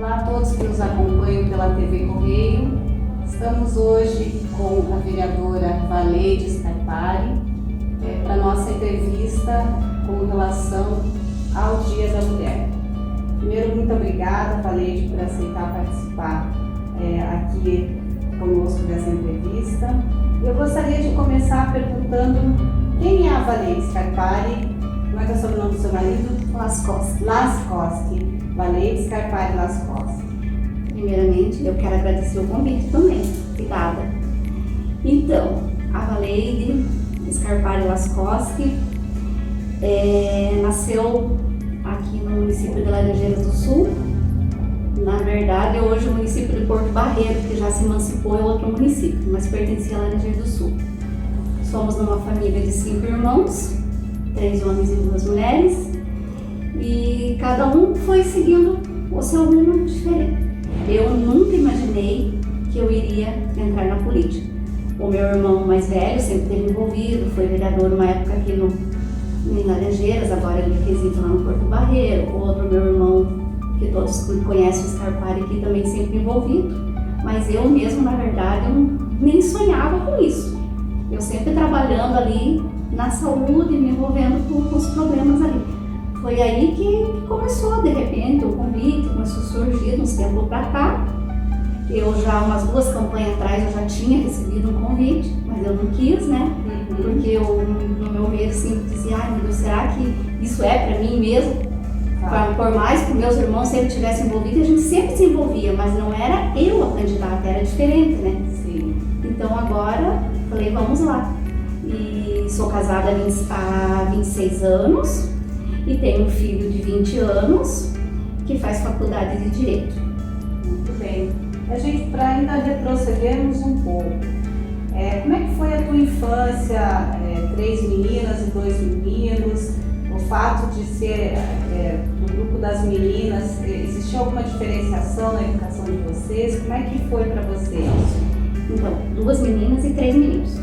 Olá a todos que nos acompanham pela TV Correio. Estamos hoje com a vereadora Valeide Scarpari para nossa entrevista com relação ao Dia da Mulher. Primeiro, muito obrigada, Valeide, por aceitar participar aqui conosco dessa entrevista. Eu gostaria de começar perguntando quem é a Valeide Scarpari. Como é que é o sobrenome do seu marido? Lascoschi. Valeide Scarpari Lascoschi. Primeiramente, eu quero agradecer o convite também. Obrigada. Então, a Valeide Scarpari Lascoschi nasceu aqui no município de Laranjeiras do Sul. Na verdade, hoje o município de Porto Barreiro, que já se emancipou, é outro município, mas pertencia a Laranjeiras do Sul. Somos numa família de 5 irmãos, 3 homens e 2 mulheres, e cada um foi seguindo o seu rumo diferente. Eu nunca imaginei que eu iria entrar na política. O meu irmão mais velho sempre esteve envolvido, foi vereador uma época aqui em Laranjeiras, agora ele reside lá no Porto Barreiro. O outro, meu irmão, que todos conhecem, o Scarpari, aqui também sempre envolvido. Mas eu mesmo, na verdade, eu nem sonhava com isso. Eu sempre trabalhando ali na saúde, me envolvendo com os problemas ali. Foi aí que começou, de repente, o convite, começou a surgir uns tempos para cá. Eu já, umas 2 campanhas atrás, eu já tinha recebido um convite, mas eu não quis, né? Porque eu, no meu ver, assim, dizia, ai meu Deus, será que isso é para mim mesmo? Por mais que meus irmãos sempre tivessem envolvido, a gente sempre se envolvia, mas não era eu a candidata, era diferente, né? Sim. Então agora, falei, vamos lá. E sou casada há 26 anos e tenho um filho de 20 anos que faz faculdade de Direito. Muito bem. A gente, para ainda retrocedermos um pouco, como é que foi a tua infância? 3 meninas e 2 meninos, o fato de ser do grupo das meninas, existiu alguma diferenciação na educação de vocês? Como é que foi para vocês? Então, 2 meninas e 3 meninos.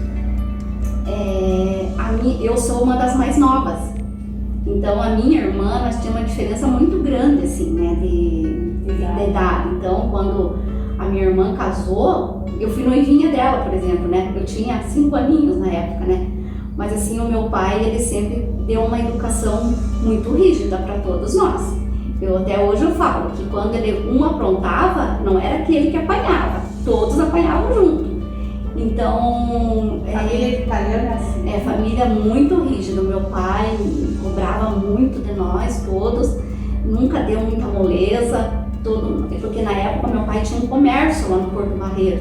Eu sou uma das mais novas, então a minha irmã, nós tínhamos uma diferença muito grande, assim, né, de idade. Então, quando a minha irmã casou, eu fui noivinha dela, por exemplo, né, eu tinha 5 aninhos na época, né, mas assim, o meu pai, ele sempre deu uma educação muito rígida para todos nós. Até hoje eu falo que quando um aprontava, não era aquele que apanhava, todos apanhavam junto. Então, família italiana é assim. Família muito rígida. Meu pai cobrava muito de nós todos, nunca deu muita moleza, porque na época meu pai tinha um comércio lá no Porto Barreiro,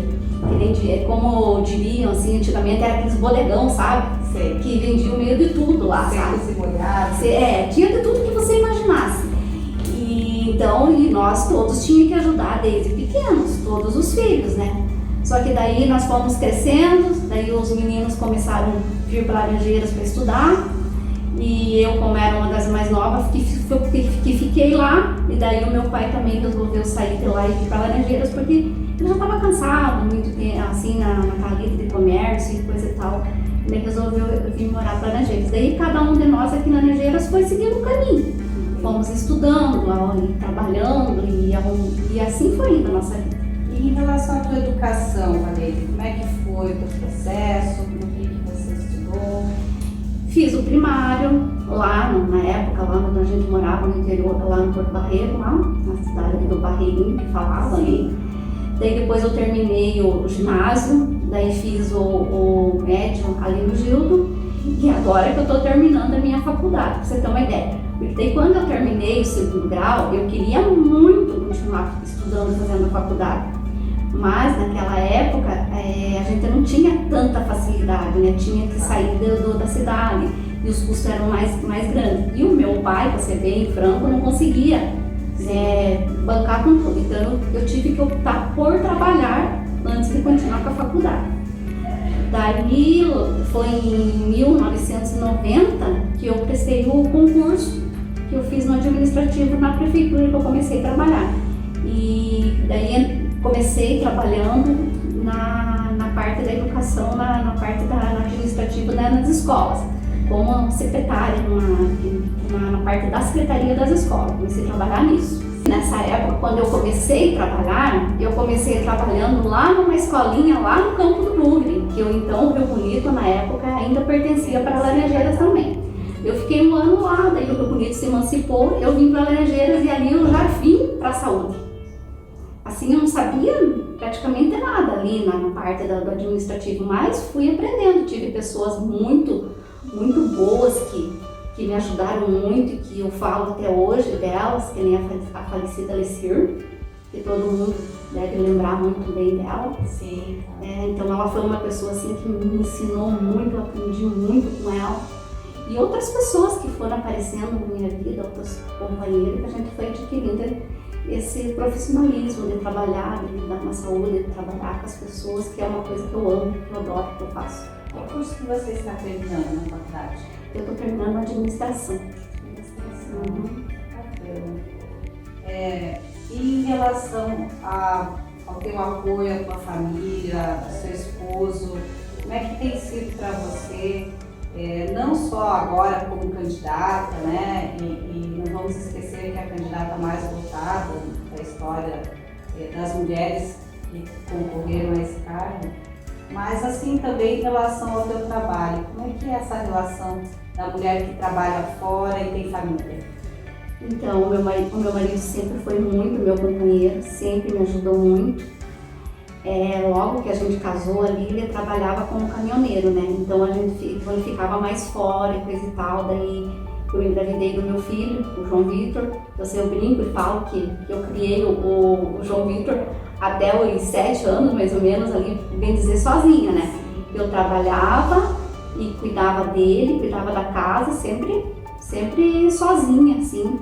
como diriam assim, antigamente era aqueles bodegão, sabe? Sei. Que vendiam meio de tudo lá, sabe? Tinha de tudo que você imaginasse. E nós todos tínhamos que ajudar desde pequenos, todos os filhos, né? Só que daí nós fomos crescendo, daí os meninos começaram a vir para Laranjeiras para estudar, e eu, como era uma das mais novas, que fiquei lá, e daí o meu pai também resolveu sair de lá e vir para Laranjeiras, porque ele já estava cansado, muito tempo, assim, naquela vida de comércio e coisa e tal. Ele resolveu vir morar para Laranjeiras. Daí cada um de nós aqui em Laranjeiras foi seguindo o caminho. Fomos estudando, trabalhando, e assim foi indo a nossa vida. E em relação à tua educação, Valeide, como é que foi o teu processo? O que você estudou? Fiz o primário lá, na época, lá onde a gente morava no interior, lá no Porto Barreiro, lá na cidade do Barreirinho, que falava ali. Daí depois eu terminei o ginásio, daí fiz o médio ali no Gildo, e agora que eu estou terminando a minha faculdade, pra você ter uma ideia. Porque daí quando eu terminei o 2º grau, eu queria muito continuar estudando, fazendo a faculdade. Mas naquela época a gente não tinha tanta facilidade, né? Tinha que sair da cidade e os custos eram mais grandes. E o meu pai, para ser bem franco, não conseguia bancar com tudo. Então eu tive que optar por trabalhar antes de continuar com a faculdade. Daí foi em 1990 que eu prestei o concurso que eu fiz no administrativo na prefeitura, que eu comecei a trabalhar. E daí comecei trabalhando na parte da educação, na parte administrativa nas escolas, como secretária na parte da secretaria das escolas. Comecei a trabalhar nisso. Nessa época, quando eu comecei a trabalhar, eu comecei trabalhando lá numa escolinha, lá no Campo do Bugre, que eu então, o Rio Bonito, na época, ainda pertencia para Laranjeiras também. Eu fiquei um ano lá, daí o Rio Bonito se emancipou, eu vim para Laranjeiras e ali eu já vim para a saúde. Assim, eu não sabia praticamente nada ali na parte do administrativo, mas fui aprendendo. Tive pessoas muito boas que me ajudaram muito e que eu falo até hoje delas, que nem a falecida Lecir, que todo mundo deve lembrar muito bem dela. Sim. Então ela foi uma pessoa assim que me ensinou muito, eu aprendi muito com ela. E outras pessoas que foram aparecendo na minha vida, outros companheiros, que a gente foi adquirindo esse profissionalismo de trabalhar, de lidar com a saúde, de trabalhar com as pessoas, que é uma coisa que eu amo, que eu adoro, que eu faço. Qual curso que você está terminando na faculdade? Eu estou terminando administração. Bacana. E em relação ao teu apoio à tua família, ao seu esposo, como é que tem sido para você, não só agora como candidata, né? E não vamos esquecer que a candidata mais votada da história das mulheres que concorreram a esse cargo, mas assim também em relação ao teu trabalho, como é que é essa relação da mulher que trabalha fora e tem família? Então, o meu marido sempre foi muito meu companheiro, sempre me ajudou muito. Logo que a gente casou ali, ele trabalhava como caminhoneiro, né? Então ele ficava mais fora e coisa e tal. Daí eu engravidei do meu filho, o João Vitor. Eu brinco e falo que eu criei o João Vitor até os 7 anos, mais ou menos, ali, bem dizer, sozinha, né? Eu trabalhava e cuidava dele, cuidava da casa, sempre sozinha, assim.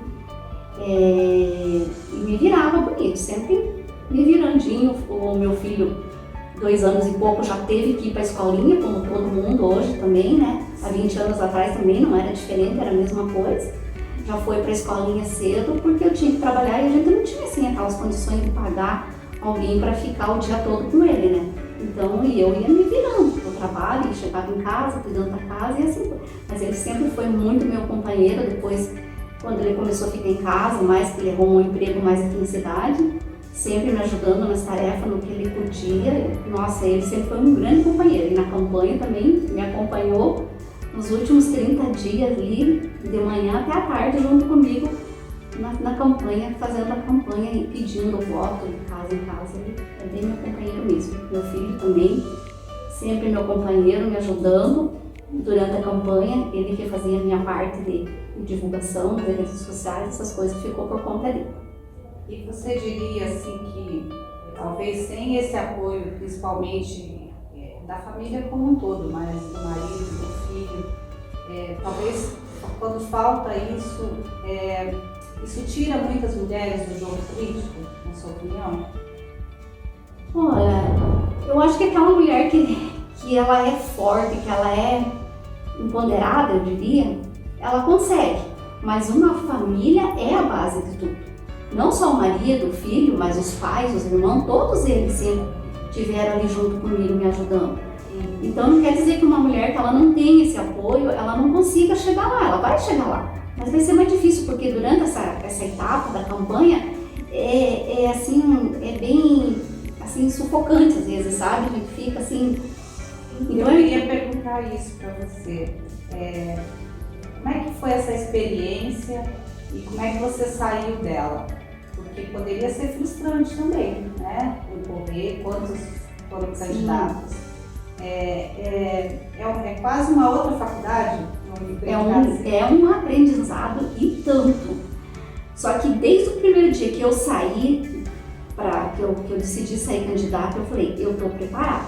E me virava bonito, sempre me virandinho. O meu filho, 2 anos e pouco, já teve que ir para a escolinha, como todo mundo hoje também, né? Há 20 anos atrás também não era diferente, era a mesma coisa. Já foi para a escolinha cedo porque eu tinha que trabalhar e a gente não tinha assim aquelas condições de pagar alguém para ficar o dia todo com ele, né? Então eu ia me virando pro trabalho, e chegava em casa, cuidando da casa e assim foi. Mas ele sempre foi muito meu companheiro. Depois, quando ele começou a ficar em casa, mais que ele arrumou um emprego mais aqui na cidade, sempre me ajudando nas tarefas, no que ele podia. Nossa, ele sempre foi um grande companheiro. E na campanha também me acompanhou nos últimos 30 dias ali, de manhã até a tarde, junto comigo na campanha, fazendo a campanha e pedindo o voto de casa em casa. Ele é bem meu companheiro mesmo. Meu filho também, sempre meu companheiro, me ajudando durante a campanha. Ele que fazia a minha parte de divulgação das redes sociais, essas coisas ficou por conta dele. E você diria assim que talvez sem esse apoio, principalmente da família como um todo, mas do marido, do filho, talvez quando falta isso, isso tira muitas mulheres do jogo político, na sua opinião? Olha, eu acho que aquela mulher que ela é forte, que ela é empoderada, eu diria, ela consegue. Mas uma família é a base de tudo. Não só o marido, o filho, mas os pais, os irmãos, todos eles sempre estiveram ali junto comigo, me ajudando. Então não quer dizer que uma mulher que ela não tem esse apoio, ela não consiga chegar lá, ela vai chegar lá. Mas vai ser mais difícil, porque durante essa etapa da campanha, é bem assim, sufocante às vezes, sabe? A gente fica assim... Então, eu queria perguntar isso para você. Como é que foi essa experiência e como é que você saiu dela? Porque poderia ser frustrante também, né? Concorrer, quantos foram candidatos. É quase uma outra faculdade? É um aprendizado e tanto. Só que desde o primeiro dia que eu saí, que eu decidi sair candidata, eu falei, eu estou preparada,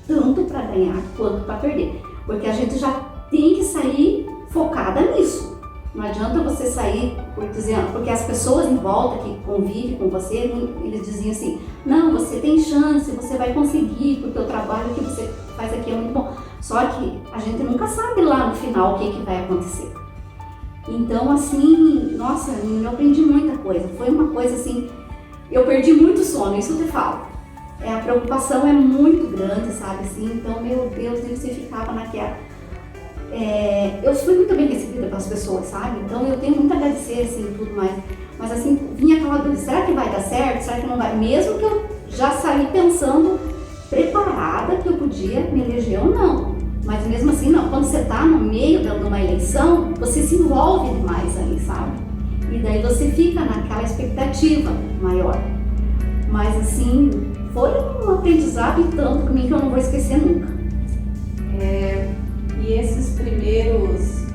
tanto para ganhar quanto para perder. Porque a gente já tem que sair focada nisso. Não adianta você sair porque as pessoas em volta que convivem com você, eles diziam assim, não, você tem chance, você vai conseguir, porque o trabalho que você faz aqui é muito bom. Só que a gente nunca sabe lá no final o que vai acontecer. Então, assim, nossa, eu aprendi muita coisa. Foi uma coisa assim, eu perdi muito sono, isso eu te falo. A preocupação é muito grande, sabe, assim, então, meu Deus, você ficava naquela... Eu fui muito bem recebida pelas pessoas, sabe? Então eu tenho muito a agradecer, assim, tudo mais. Mas assim, vinha aquela dúvida, será que vai dar certo? Será que não vai? Mesmo que eu já saí pensando, preparada, que eu podia me eleger ou não. Mas mesmo assim, não. Quando você está no meio de uma eleição, você se envolve demais ali, sabe? E daí você fica naquela expectativa maior. Mas assim, foi um aprendizado e tanto para mim que eu não vou esquecer nunca. E esses primeiros,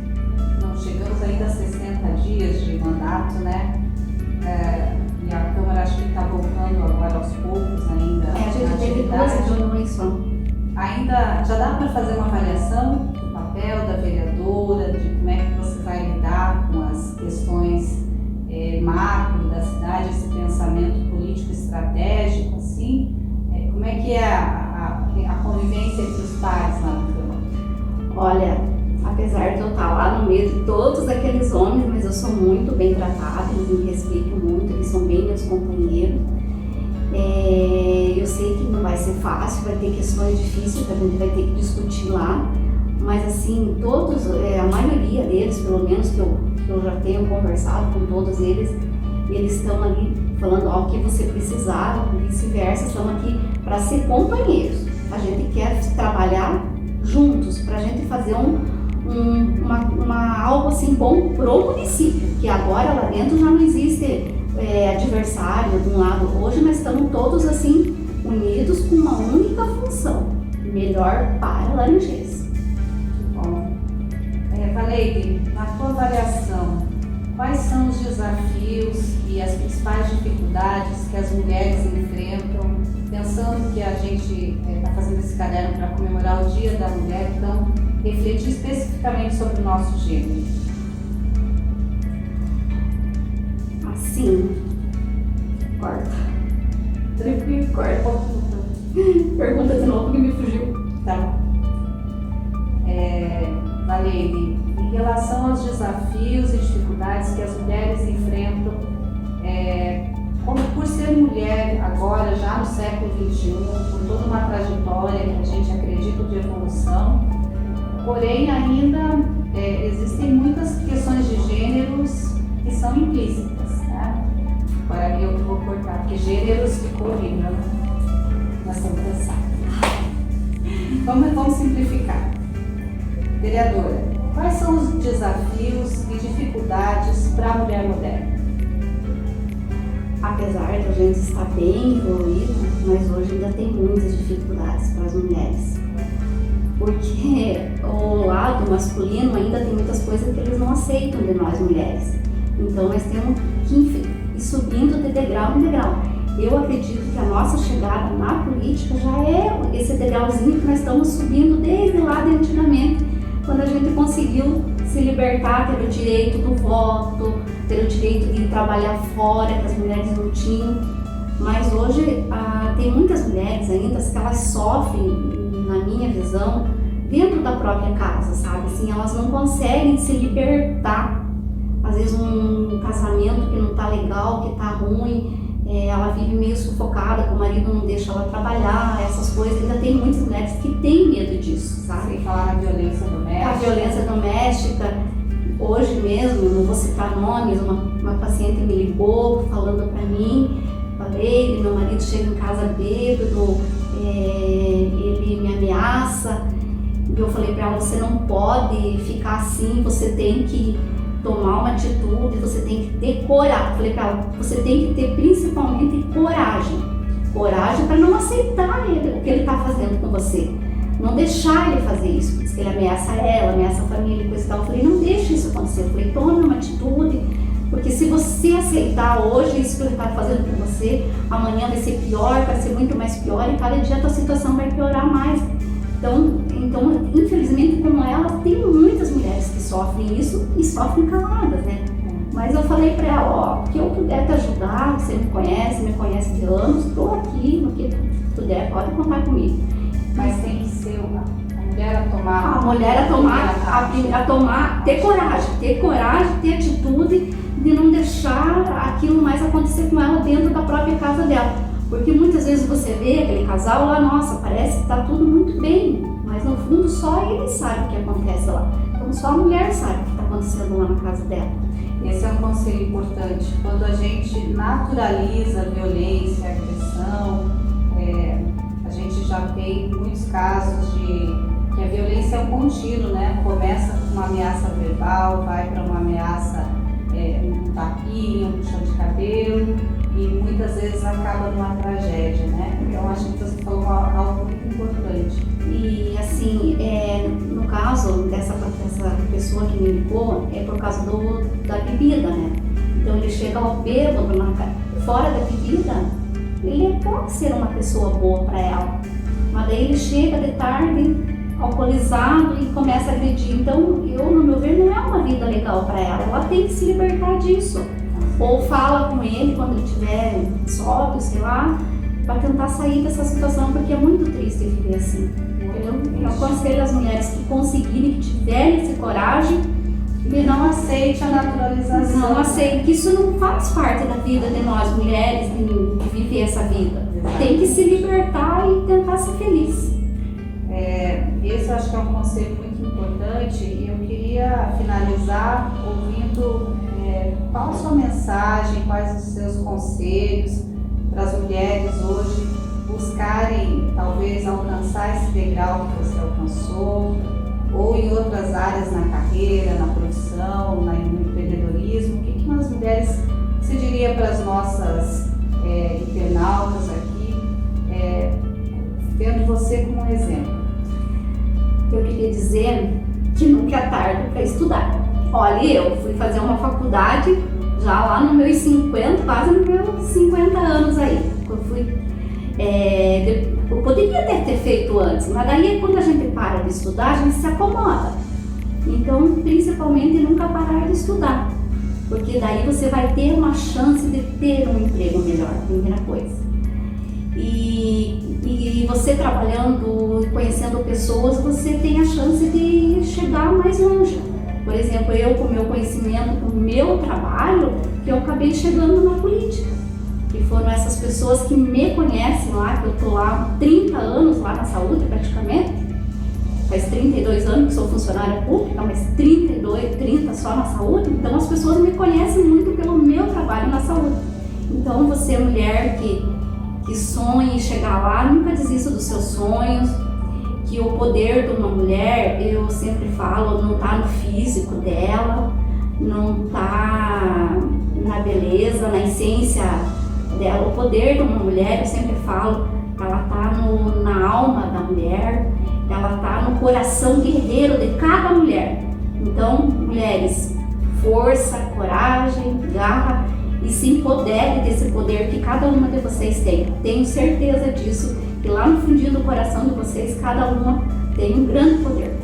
não chegamos ainda a 60 dias de mandato, né? E a Câmara acho que está voltando agora aos poucos ainda. A gente teve 2 reuniões só. Ainda já dá para fazer uma avaliação do papel da vereadora, de como é que você vai lidar com as questões macro da cidade, esse pensamento político estratégico, assim? Como é que é a convivência entre os pares lá na Câmara? Olha, apesar de eu estar lá no meio de todos aqueles homens, mas eu sou muito bem tratada, eles me respeitam muito, eles são bem meus companheiros. Eu sei que não vai ser fácil, vai ter questões difíceis que a gente vai ter que discutir lá, mas assim, todos, a maioria deles, pelo menos que eu já tenho conversado com todos eles estão ali falando, ó, o que você precisar, vice-versa, estamos aqui para ser companheiros. A gente quer trabalhar juntos, para a gente fazer algo assim bom pro município, que agora lá dentro já não existe adversário de um lado. Hoje nós estamos todos assim unidos com uma única função, melhor para Laranjeiras. Bom, Valeide, na tua avaliação, quais são os desafios e as principais dificuldades que as mulheres enfrentam, pensando que a gente está fazendo esse caderno para comemorar o Dia da Mulher, então refletir especificamente sobre o nosso gênero? Assim, corta. Tranquilo, corta. Pergunta de novo que me fugiu. Tá. Valeide, em relação aos desafios e dificuldades que as mulheres enfrentam, como por ser mulher agora, já no século XXI, com toda uma trajetória que a gente acredita de evolução, porém ainda existem muitas questões de gêneros que são implícitas, né? Agora eu vou cortar, porque gêneros ficou horrível, né? Nós estamos cansados. Vamos simplificar. Vereadora, quais são os desafios e dificuldades para a mulher moderna? Apesar de a gente estar bem evoluído, mas hoje ainda tem muitas dificuldades para as mulheres. Porque o lado masculino ainda tem muitas coisas que eles não aceitam de nós mulheres. Então nós temos que ir subindo de degrau em degrau. Eu acredito que a nossa chegada na política já é esse degrauzinho que nós estamos subindo desde lá de antigamente, quando a gente conseguiu se libertar, ter o direito do voto, ter o direito de trabalhar fora, que as mulheres não tinham. Mas hoje tem muitas mulheres ainda que elas sofrem, na minha visão, dentro da própria casa, sabe? Assim, elas não conseguem se libertar. Às vezes um casamento que não tá legal, que tá ruim, ela vive meio sufocada, que o marido não deixa ela trabalhar, essas coisas. Ainda tem muitas mulheres que têm medo disso, sabe? Sem falar na violência doméstica. A violência doméstica. Hoje mesmo, não vou citar nomes, uma paciente me ligou falando para mim, falei, meu marido chega em casa bêbado, ele me ameaça. E eu falei para ela, você não pode ficar assim, você tem que tomar uma atitude, você tem que ter coragem. Falei para ela, você tem que ter principalmente coragem. Coragem para não aceitar o que ele está fazendo com você. Não deixar ele fazer isso, porque ele ameaça ela, ameaça a família, coisa e tal. Eu falei, não deixe isso acontecer. Eu falei, tome uma atitude, porque se você aceitar hoje isso que ele está fazendo com você, amanhã vai ser pior, vai ser muito mais pior, e cada dia a tua situação vai piorar mais. Então, infelizmente, como ela, tem muitas mulheres que sofrem isso e sofrem caladas, né? Mas eu falei pra ela, ó, que eu puder te ajudar, você me conhece de anos, estou aqui, no que puder, pode contar comigo. Mas tem que ser a mulher a tomar... A mulher a tomar, ter coragem, ter atitude de não deixar aquilo mais acontecer com ela dentro da própria casa dela. Porque muitas vezes você vê aquele casal lá, nossa, parece que tá tudo muito bem, mas no fundo só ele sabe o que acontece lá. Então só a mulher sabe o que está acontecendo lá na casa dela. Esse é um conselho importante? Quando a gente naturaliza a violência, a agressão, a gente já tem muitos casos de que a violência é um contínuo, né? Começa com uma ameaça verbal, vai para uma ameaça, um tapinha, um puxão de cabelo, e muitas vezes acaba numa tragédia, né? Eu acho que você falou algo muito importante. E assim, no caso dessa pessoa que me ligou, é por causa da bebida, né? Então ele chega ao bêbado, fora da bebida, ele pode ser uma pessoa boa para ela, mas daí ele chega de tarde, alcoolizado, e começa a agredir. Então, no meu ver, não é uma vida legal para ela. Ela tem que se libertar disso. Ou fala com ele quando ele estiver sóbrio, sei lá, para tentar sair dessa situação, porque é muito triste viver assim. Eu aconselho as mulheres que conseguirem, que tiverem essa coragem, e não aceite a naturalização. Não aceite, que isso não faz parte da vida de nós mulheres, de viver essa vida. Tem que se libertar e tentar ser feliz. Esse eu acho que é um conselho muito importante, e eu queria finalizar ouvindo qual a sua mensagem, quais os seus conselhos para as mulheres hoje buscarem talvez alcançar esse degrau que você alcançou, ou em outras áreas na carreira, na profissão, no empreendedorismo. O que nós mulheres, você diria para as nossas internautas aqui, tendo você como um exemplo? Eu queria dizer que nunca é tarde para estudar. Olha, eu fui fazer uma faculdade já lá nos meus 50, quase nos meus 50 anos aí. Eu poderia ter feito antes, mas daí quando a gente para de estudar, a gente se acomoda. Então, principalmente, nunca parar de estudar, porque daí você vai ter uma chance de ter um emprego melhor, primeira coisa. E você trabalhando e conhecendo pessoas, você tem a chance de chegar mais longe. Por exemplo, eu com o meu conhecimento, com o meu trabalho, que eu acabei chegando na política. Que foram essas pessoas que me conhecem lá, que eu estou lá há 30 anos lá na saúde praticamente. Faz 32 anos que sou funcionária pública, mas 30 só na saúde. Então as pessoas me conhecem muito pelo meu trabalho na saúde. Então você, mulher que sonha em chegar lá, nunca desista dos seus sonhos. Que o poder de uma mulher, eu sempre falo, não está no físico dela, não está na beleza, na essência dela. O poder de uma mulher, eu sempre falo, ela está na alma da mulher, ela está no coração guerreiro de cada mulher. Então, mulheres, força, coragem, garra, e se empodere desse poder que cada uma de vocês tem. Tenho certeza disso, que lá no fundinho do coração de vocês, cada uma tem um grande poder.